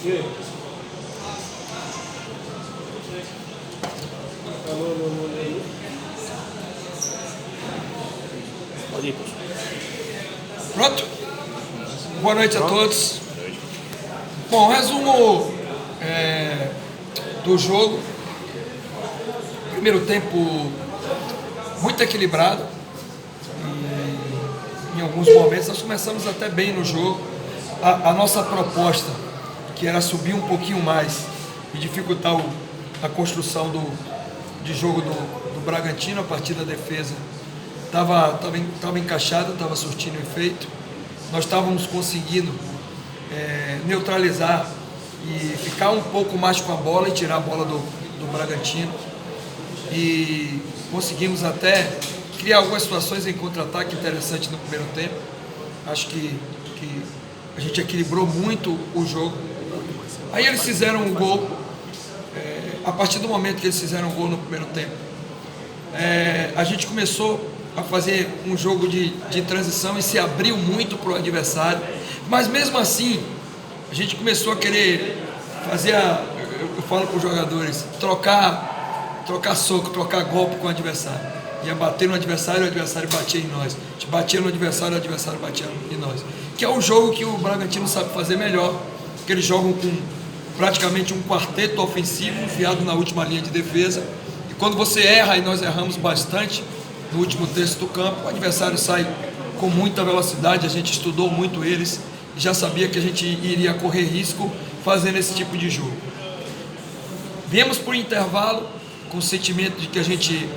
E aí? Alô, alô, alô, aí. Pode ir, poxa. Pronto? Boa noite a todos. Bom, resumo do jogo. Primeiro tempo muito equilibrado. E, em alguns momentos nós começamos até bem no jogo. A nossa proposta, que era subir um pouquinho mais e dificultar a construção de jogo do Bragantino a partir da defesa, estava encaixada, estava surtindo efeito. Nós estávamos conseguindo neutralizar e ficar um pouco mais com a bola e tirar a bola do Bragantino. E conseguimos até criar algumas situações em contra-ataque interessantes no primeiro tempo. Acho que a gente equilibrou muito o jogo. Aí eles fizeram um gol. A partir do momento que eles fizeram um gol no primeiro tempo, a gente começou a fazer um jogo de transição e se abriu muito para o adversário. Mas mesmo assim, a gente começou a querer fazer, eu falo para os jogadores, trocar soco, trocar golpe com o adversário. Ia bater no adversário, o adversário batia em nós. A gente batia no adversário, o adversário batia em nós. Que é o jogo que o Bragantino sabe fazer melhor, que eles jogam com praticamente um quarteto ofensivo enfiado na última linha de defesa. E quando você erra, e nós erramos bastante no último terço do campo, o adversário sai com muita velocidade. A gente estudou muito eles e já sabia que a gente iria correr risco fazendo esse tipo de jogo. Viemos por intervalo com o sentimento de que a gente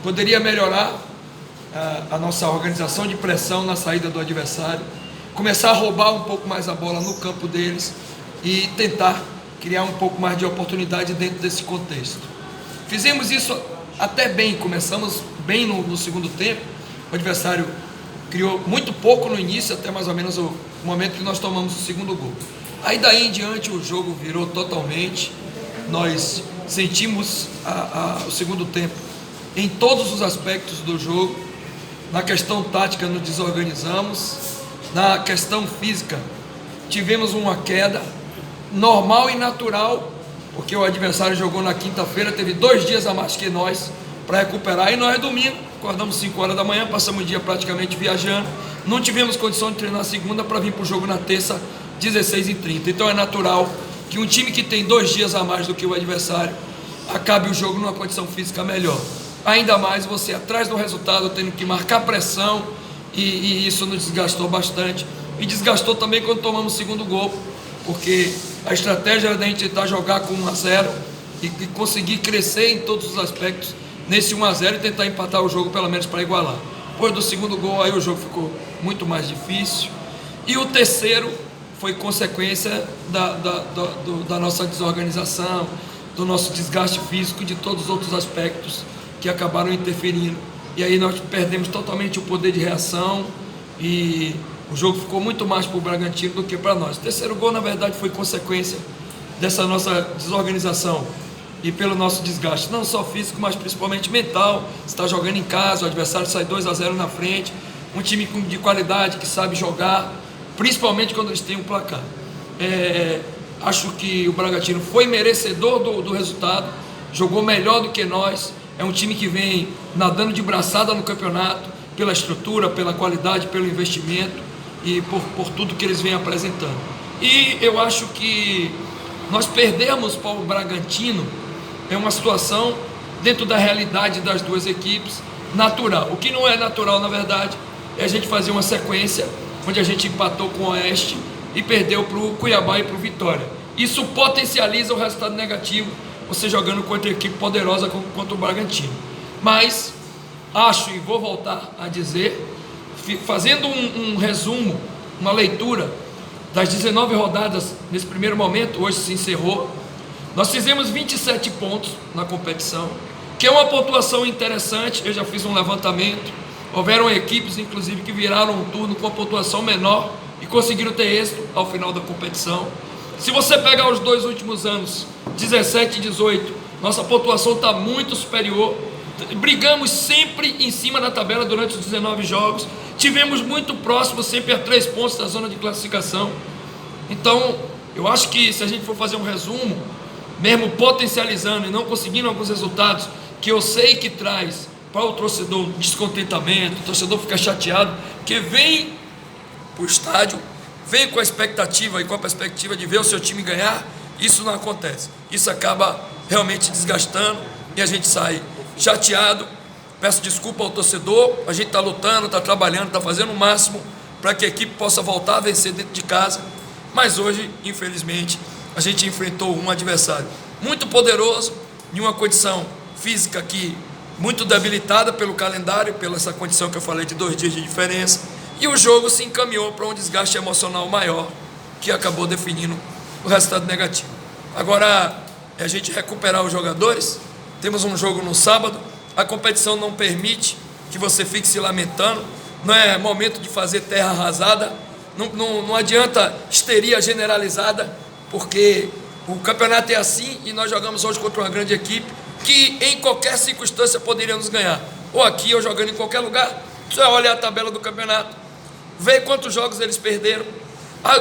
poderia melhorar a nossa organização de pressão na saída do adversário, começar a roubar um pouco mais a bola no campo deles e tentar criar um pouco mais de oportunidade dentro desse contexto. Fizemos isso até bem, começamos bem no segundo tempo. O adversário criou muito pouco no início, até mais ou menos o momento que nós tomamos o segundo gol. Aí daí em diante o jogo virou totalmente. Nós sentimos o segundo tempo em todos os aspectos do jogo. Na questão tática nos desorganizamos, na questão física tivemos uma queda normal e natural, porque o adversário jogou na quinta-feira, teve 2 dias a mais que nós para recuperar, e nós domingo, acordamos 5 horas da manhã, passamos o dia praticamente viajando, não tivemos condição de treinar segunda para vir para o jogo na terça, 16h30. Então é natural que um time que tem 2 dias a mais do que o adversário acabe o jogo numa condição física melhor. Ainda mais você atrás do resultado, tendo que marcar pressão, e isso nos desgastou bastante. E desgastou também quando tomamos o segundo gol, porque a estratégia era da gente tentar jogar com 1-0 e conseguir crescer em todos os aspectos nesse 1-0 e tentar empatar o jogo pelo menos para igualar. Depois do segundo gol aí o jogo ficou muito mais difícil. E o terceiro foi consequência da nossa desorganização, do nosso desgaste físico, de todos os outros aspectos que acabaram interferindo. E aí nós perdemos totalmente o poder de reação e o jogo ficou muito mais para o Bragantino do que para nós. O terceiro gol, na verdade, foi consequência dessa nossa desorganização e pelo nosso desgaste, não só físico, mas principalmente mental. Você está jogando em casa, o adversário sai 2-0 na frente, um time de qualidade que sabe jogar, principalmente quando eles têm um placar. Acho que o Bragantino foi merecedor do resultado, jogou melhor do que nós. É um time que vem nadando de braçada no campeonato, pela estrutura, pela qualidade, pelo investimento e por tudo que eles vêm apresentando. E eu acho que nós perdemos para o Bragantino, é uma situação dentro da realidade das duas equipes, natural. O que não é natural, na verdade, é a gente fazer uma sequência onde a gente empatou com o Oeste e perdeu para o Cuiabá e para o Vitória. Isso potencializa o resultado negativo, você jogando contra uma equipe poderosa contra o Bragantino. Mas acho, e vou voltar a dizer, fazendo um resumo, uma leitura das 19 rodadas nesse primeiro momento, hoje se encerrou, nós fizemos 27 pontos na competição, que é uma pontuação interessante. Eu já fiz um levantamento, houveram equipes inclusive que viraram um turno com a pontuação menor e conseguiram ter êxito ao final da competição. Se você pegar os 2 últimos anos, 17 e 18, nossa pontuação está muito superior. Brigamos sempre em cima da tabela durante os 19 jogos, tivemos muito próximo, sempre a 3 pontos da zona de classificação. Então Eu acho que se a gente for fazer um resumo, mesmo potencializando e não conseguindo alguns resultados que eu sei que traz para o torcedor descontentamento, o torcedor fica chateado, porque vem para o estádio, vem com a expectativa e com a perspectiva de ver o seu time ganhar, isso não acontece. Isso acaba realmente desgastando e a gente sai chateado. Peço desculpa ao torcedor, a gente está lutando, está trabalhando, está fazendo o máximo para que a equipe possa voltar a vencer dentro de casa, mas hoje, infelizmente, a gente enfrentou um adversário muito poderoso, em uma condição física que muito debilitada pelo calendário, pela essa condição que eu falei de 2 dias de diferença, e o jogo se encaminhou para um desgaste emocional maior, que acabou definindo o resultado negativo. Agora é a gente recuperar os jogadores. Temos um jogo no sábado, a competição não permite que você fique se lamentando, não é momento de fazer terra arrasada, não adianta histeria generalizada, porque o campeonato é assim e nós jogamos hoje contra uma grande equipe que em qualquer circunstância poderia nos ganhar, ou aqui ou jogando em qualquer lugar. Você olha a tabela do campeonato, vê quantos jogos eles perderam.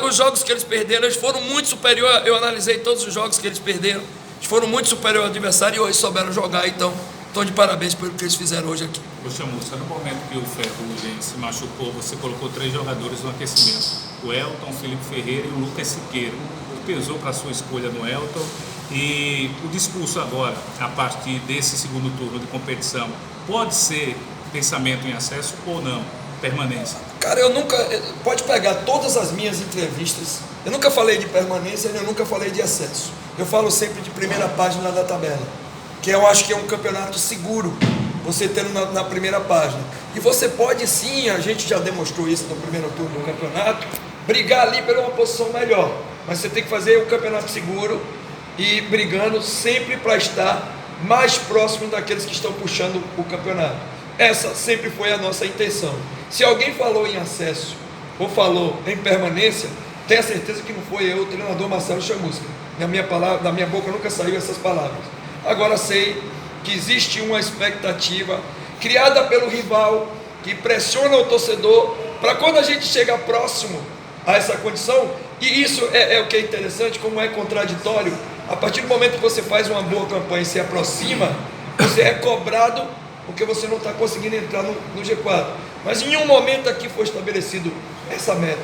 Os jogos que eles perderam, eles foram muito superiores. Eu analisei todos os jogos que eles perderam, eles foram muito superiores ao adversário e hoje souberam jogar. Então, estão de parabéns pelo que eles fizeram hoje aqui. Poxa, Mussa, no momento que o Ferrugem se machucou, você colocou 3 jogadores no aquecimento: o Elton, o Felipe Ferreira e o Lucas Siqueira. O que pesou para a sua escolha no Elton? E o discurso agora, a partir desse segundo turno de competição, pode ser pensamento em acesso ou não? Permanência. Cara, eu nunca... Pode pegar todas as minhas entrevistas. Eu nunca falei de permanência, eu nunca falei de acesso. Eu falo sempre de primeira página da tabela, que eu acho que é um campeonato seguro, você tendo na primeira página. E você pode sim, a gente já demonstrou isso no primeiro turno do campeonato, brigar ali por uma posição melhor. Mas você tem que fazer o campeonato seguro e brigando sempre para estar mais próximo daqueles que estão puxando o campeonato. Essa sempre foi a nossa intenção. Se alguém falou em acesso ou falou em permanência, tenha certeza que não foi eu, o treinador Marcelo Chamusca. Da minha boca nunca saiu essas palavras. Agora sei que existe uma expectativa criada pelo rival que pressiona o torcedor para quando a gente chega próximo a essa condição, e isso é o que é interessante, como é contraditório. A partir do momento que você faz uma boa campanha e se aproxima, você é cobrado porque você não está conseguindo entrar no G4. Mas em um momento aqui foi estabelecido essa meta.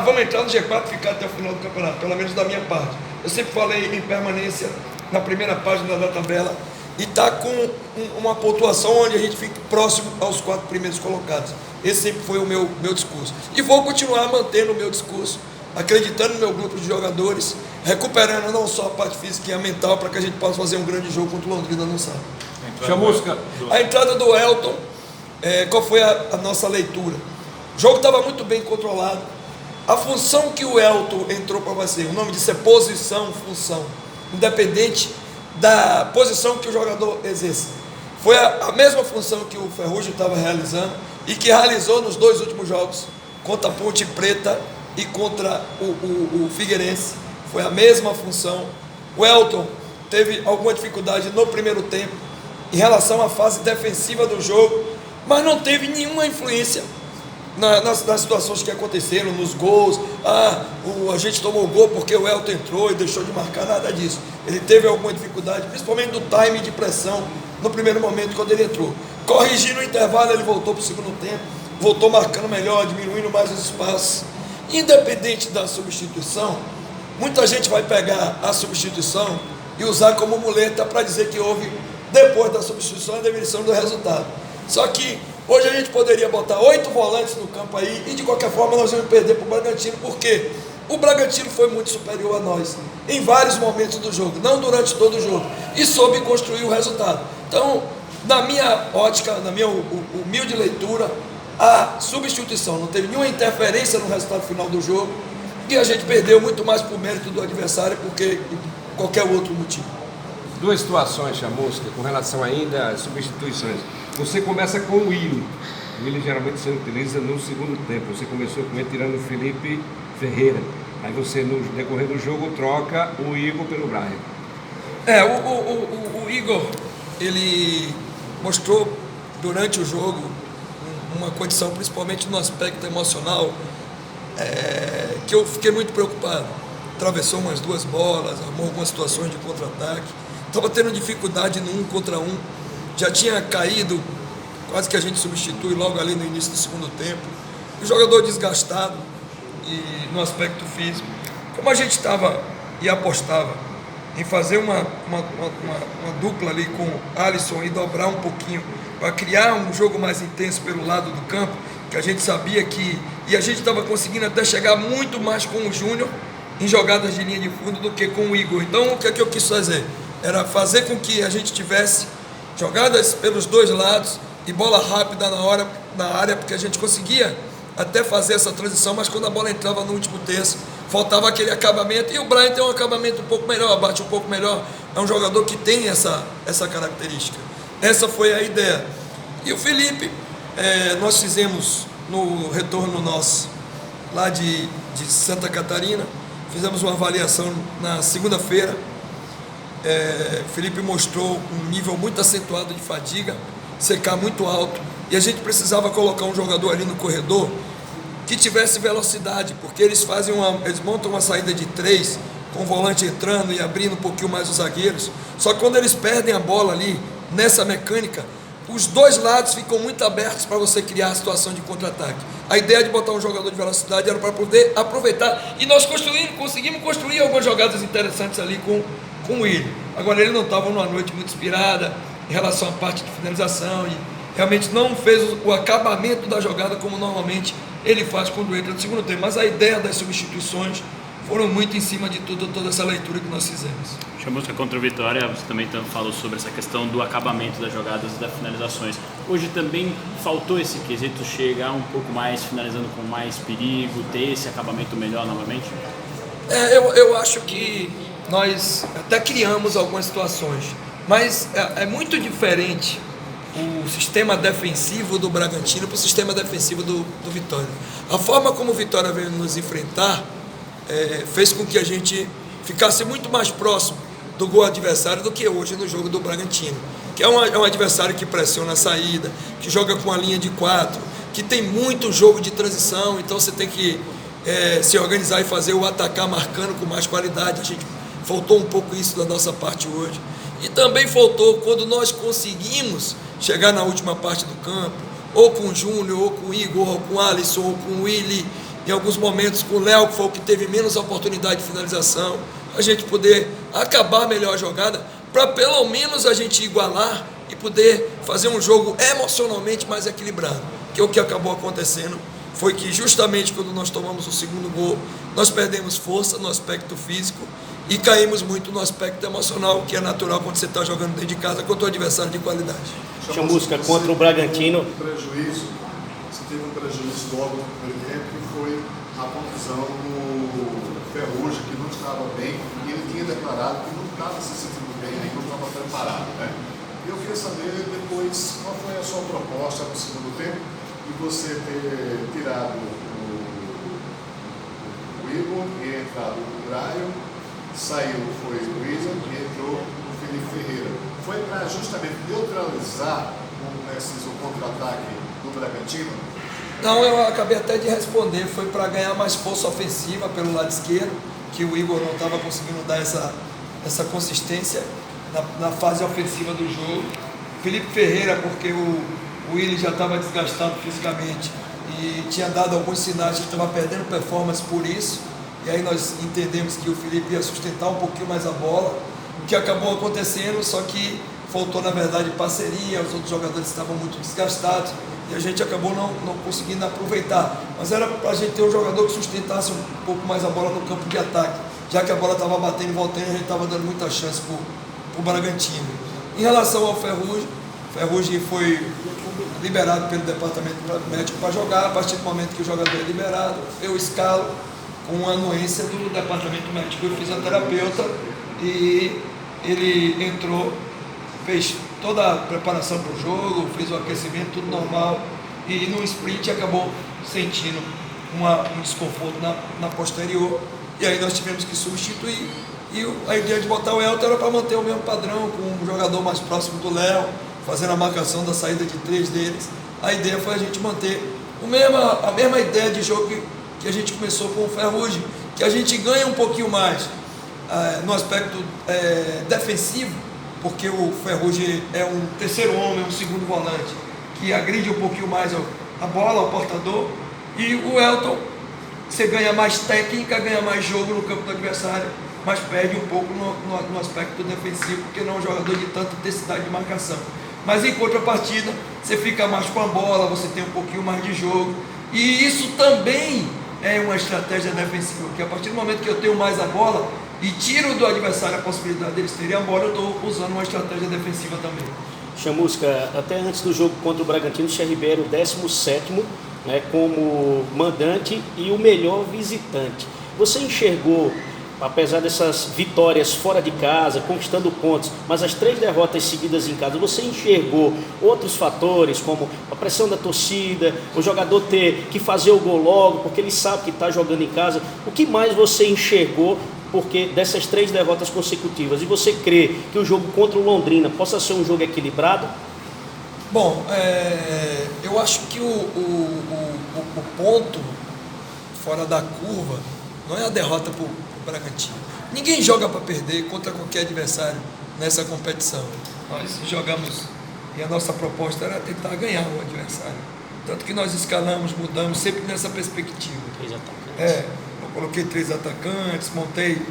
Vamos entrar no G4 e ficar até o final do campeonato, pelo menos da minha parte. Eu sempre falei em permanência na primeira página da tabela e está com uma pontuação onde a gente fique próximo aos 4 primeiros colocados. Esse sempre foi o meu discurso. E vou continuar mantendo o meu discurso, acreditando no meu grupo de jogadores, recuperando não só a parte física e a mental, para que a gente possa fazer um grande jogo contra o Londrina no sábado. Chamusca. A entrada do Elton, qual foi a nossa leitura? O jogo estava muito bem controlado. A função que o Elton entrou para fazer, o nome disso é posição, função, independente da posição que o jogador exerce. Foi a mesma função que o Ferrugem estava realizando e que realizou nos 2 últimos jogos, contra a Ponte Preta e contra o Figueirense. Foi a mesma função. O Elton teve alguma dificuldade no primeiro tempo em relação à fase defensiva do jogo, mas não teve nenhuma influência nas situações que aconteceram, nos gols. A gente tomou o gol porque o Elton entrou e deixou de marcar, nada disso. Ele teve alguma dificuldade, principalmente do time de pressão no primeiro momento quando ele entrou. Corrigindo o intervalo, ele voltou para o segundo tempo, voltou marcando melhor, diminuindo mais os espaços. Independente da substituição, muita gente vai pegar a substituição e usar como muleta para dizer que houve, depois da substituição, a demissão do resultado. Só que hoje a gente poderia botar 8 volantes no campo aí e de qualquer forma nós vamos perder para o Bragantino, porque o Bragantino foi muito superior a nós em vários momentos do jogo, não durante todo o jogo, e soube construir o resultado. Então, na minha ótica, na minha humilde leitura, a substituição não teve nenhuma interferência no resultado final do jogo e a gente perdeu muito mais por mérito do adversário porque qualquer outro motivo. 2 situações, Chamusca, com relação ainda às substituições. Você começa com o Willi. O Willi geralmente você utiliza no segundo tempo. Você começou com ele tirando o Felipe Ferreira. Aí você, no decorrer do jogo, troca o Igor pelo Brian. O Igor, ele mostrou durante o jogo uma condição, principalmente no aspecto emocional, que eu fiquei muito preocupado. atravessou umas 2 bolas, armou algumas situações de contra-ataque, estava tendo dificuldade no 1 contra 1, já tinha caído, quase que a gente substitui logo ali no início do segundo tempo, o jogador desgastado e no aspecto físico. Como a gente estava e apostava em fazer uma dupla ali com Alisson e dobrar um pouquinho para criar um jogo mais intenso pelo lado do campo, que a gente sabia que... E a gente estava conseguindo até chegar muito mais com o Júnior em jogadas de linha de fundo do que com o Igor. Então, o que é que eu quis fazer? Era fazer com que a gente tivesse jogadas pelos 2 lados e bola rápida na área, porque a gente conseguia até fazer essa transição, mas quando a bola entrava no último terço, faltava aquele acabamento, e o Brian tem um acabamento um pouco melhor, bate um pouco melhor, é um jogador que tem essa característica. Essa foi a ideia. E o Felipe, nós fizemos no retorno nosso, lá de Santa Catarina, fizemos uma avaliação na segunda-feira. O Felipe mostrou um nível muito acentuado de fadiga, secar muito alto, e a gente precisava colocar um jogador ali no corredor que tivesse velocidade, porque eles montam uma saída de 3, com o volante entrando e abrindo um pouquinho mais os zagueiros, só que quando eles perdem a bola ali, nessa mecânica, os 2 lados ficam muito abertos para você criar a situação de contra-ataque. A ideia de botar um jogador de velocidade era para poder aproveitar, e nós conseguimos construir algumas jogadas interessantes ali com o Willian. Agora, ele não estava numa noite muito inspirada em relação à parte de finalização, e realmente não fez o acabamento da jogada como normalmente ele faz quando entra no segundo tempo. Mas a ideia das substituições foram muito em cima de toda essa leitura que nós fizemos. Chamusca, contra o Vitória, você também falou sobre essa questão do acabamento das jogadas e das finalizações. Hoje também faltou esse quesito, chegar um pouco mais, finalizando com mais perigo, ter esse acabamento melhor novamente? Eu acho que nós até criamos algumas situações, mas é muito diferente o sistema defensivo do Bragantino para o sistema defensivo do Vitória. A forma como o Vitória veio nos enfrentar fez com que a gente ficasse muito mais próximo do gol adversário do que hoje no jogo do Bragantino, que é um adversário que pressiona a saída, que joga com a linha de 4, que tem muito jogo de transição, então você tem que se organizar e fazer o atacar marcando com mais qualidade. A gente faltou um pouco isso da nossa parte hoje. E também faltou quando nós conseguimos chegar na última parte do campo, ou com o Júnior, ou com o Igor, ou com o Alisson, ou com o Willy, em alguns momentos com o Léo, que foi o que teve menos oportunidade de finalização, a gente poder acabar melhor a jogada, para pelo menos a gente igualar e poder fazer um jogo emocionalmente mais equilibrado. Que é o que acabou acontecendo, foi que justamente quando nós tomamos o segundo gol, nós perdemos força no aspecto físico e caímos muito no aspecto emocional, que é natural quando você está jogando dentro de casa contra um adversário de qualidade. Chamusca, contra o Bragantino. Você teve um prejuízo logo no primeiro tempo, que foi a contusão do Ferrugem, que não estava bem, e ele tinha declarado que não estava se sentindo bem, nem não estava preparado, né? Eu queria saber depois qual foi a sua proposta no segundo tempo, e você ter tirado o Igor e entrado o Brian, saiu foi o Luiza e entrou o Felipe Ferreira. Foi para justamente neutralizar o contra-ataque do Bragantino? Não, eu acabei até de responder, foi para ganhar mais força ofensiva pelo lado esquerdo, que o Igor não estava conseguindo dar essa consistência na fase ofensiva do jogo. Felipe Ferreira, porque o Willy já estava desgastado fisicamente e tinha dado alguns sinais que estava perdendo performance por isso, e aí nós entendemos que o Felipe ia sustentar um pouquinho mais a bola, o que acabou acontecendo, só que faltou na verdade parceria, os outros jogadores estavam muito desgastados e a gente acabou não conseguindo aproveitar, mas era para a gente ter um jogador que sustentasse um pouco mais a bola no campo de ataque, já que a bola estava batendo e voltando, a gente estava dando muita chance para o Bragantino. Em relação ao Ferrugem foi liberado pelo departamento médico para jogar. A partir do momento que o jogador é liberado, eu escalo com a anuência do departamento médico e fisioterapeuta, e ele entrou, fez toda a preparação para o jogo, fez o aquecimento, tudo normal, e no sprint acabou sentindo um desconforto na posterior, e aí nós tivemos que substituir, e a ideia de botar o Elton era para manter o mesmo padrão, com um jogador mais próximo do Léo, fazendo a marcação da saída de 3 deles. A ideia foi a gente manter a mesma ideia de jogo que a gente começou com o Ferrugem, que a gente ganha um pouquinho mais no aspecto defensivo, porque o Ferrugem é um terceiro homem, um segundo volante, que agride um pouquinho mais a bola, o portador, e o Elton, você ganha mais técnica, ganha mais jogo no campo do adversário, mas perde um pouco no aspecto defensivo, porque não é um jogador de tanta intensidade de marcação. Mas em contrapartida, você fica mais com a bola, você tem um pouquinho mais de jogo, e isso também é uma estratégia defensiva, porque a partir do momento que eu tenho mais a bola e tiro do adversário a possibilidade deles terem a bola, eu estou usando uma estratégia defensiva também. Chamusca, até antes do jogo contra o Bragantino, o CRB era o 17º, né, como mandante e o melhor visitante. Você enxergou, apesar dessas vitórias fora de casa, conquistando pontos, mas as 3 derrotas seguidas em casa, você enxergou outros fatores, como a pressão da torcida, o jogador ter que fazer o gol logo, porque ele sabe que está jogando em casa? O que mais você enxergou porque dessas 3 derrotas consecutivas? E você crê que o jogo contra o Londrina possa ser um jogo equilibrado? Bom, eu acho que o ponto fora da curva não é a derrota para o Bragantino. Ninguém joga para perder contra qualquer adversário nessa competição. Nós jogamos e a nossa proposta era tentar ganhar o adversário. Tanto que nós escalamos, mudamos sempre nessa perspectiva. 3 atacantes. Eu coloquei 3 atacantes, montei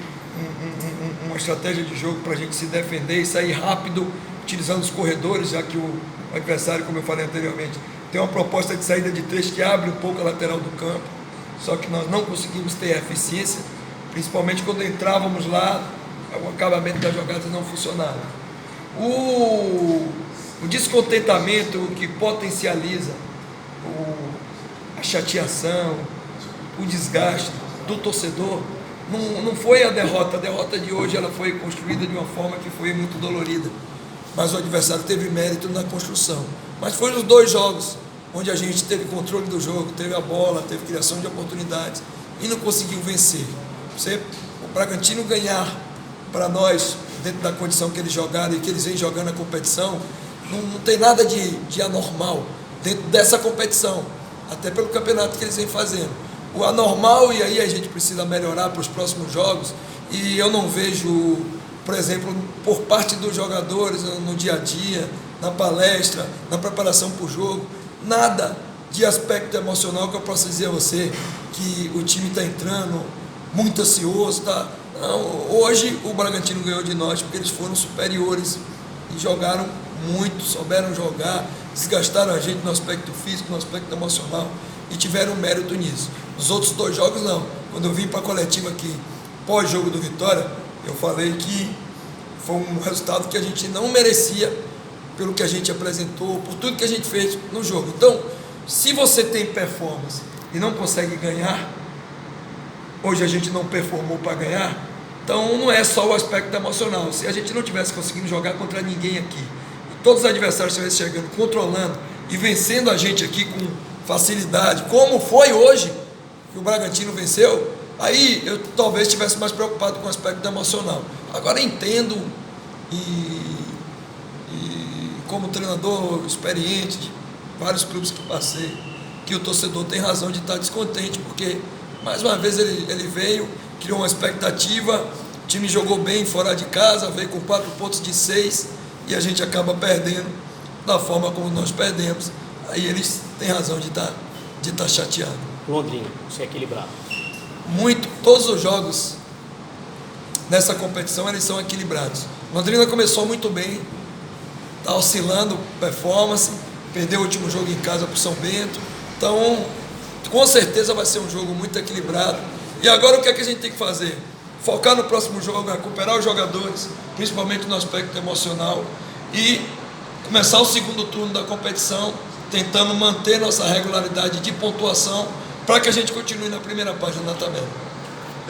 uma estratégia de jogo para a gente se defender e sair rápido, utilizando os corredores, já que o adversário, como eu falei anteriormente, tem uma proposta de saída de 3 que abre um pouco a lateral do campo, só que nós não conseguimos ter eficiência, principalmente quando entrávamos lá, o acabamento das jogadas não funcionava. O descontentamento que potencializa a chateação, o desgaste do torcedor, não foi a derrota de hoje, ela foi construída de uma forma que foi muito dolorida, mas o adversário teve mérito na construção. Mas foi nos 2 jogos onde a gente teve controle do jogo, teve a bola, teve criação de oportunidades e não conseguiu vencer. O Bragantino ganhar para nós, dentro da condição que eles jogaram e que eles vêm jogando a competição, não tem nada de anormal dentro dessa competição, até pelo campeonato que eles vêm fazendo. O anormal, e aí a gente precisa melhorar para os próximos jogos, e eu não vejo, por exemplo, por parte dos jogadores no dia a dia, na palestra, na preparação para o jogo, nada de aspecto emocional que eu possa dizer a você que o time está entrando muito ansioso, tá? Não, hoje o Bragantino ganhou de nós porque eles foram superiores e jogaram muito, souberam jogar, desgastaram a gente no aspecto físico, no aspecto emocional e tiveram mérito nisso. Nos outros 2 jogos não. Quando eu vim para a coletiva aqui, pós-jogo do Vitória, eu falei que foi um resultado que a gente não merecia pelo que a gente apresentou, por tudo que a gente fez no jogo. Então, se você tem performance e não consegue ganhar, hoje a gente não performou para ganhar, então não é só o aspecto emocional. Se a gente não tivesse conseguindo jogar contra ninguém aqui, e todos os adversários estivessem chegando, controlando e vencendo a gente aqui com facilidade, como foi hoje, que o Bragantino venceu, aí eu talvez estivesse mais preocupado com o aspecto emocional. Agora entendo e como treinador experiente de vários clubes que passei, que o torcedor tem razão de estar descontente, porque mais uma vez ele veio, criou uma expectativa, o time jogou bem fora de casa, veio com 4 pontos de 6 e a gente acaba perdendo da forma como nós perdemos. Aí eles têm razão de estar chateado. Londrina, você é equilibrado. Muito, todos os jogos nessa competição eles são equilibrados. Londrina começou muito bem, está oscilando performance, perdeu o último jogo em casa para o São Bento, então com certeza vai ser um jogo muito equilibrado. E agora o que é que a gente tem que fazer? Focar no próximo jogo, recuperar os jogadores, principalmente no aspecto emocional, e começar o segundo turno da competição, tentando manter nossa regularidade de pontuação, para que a gente continue na primeira página da tabela.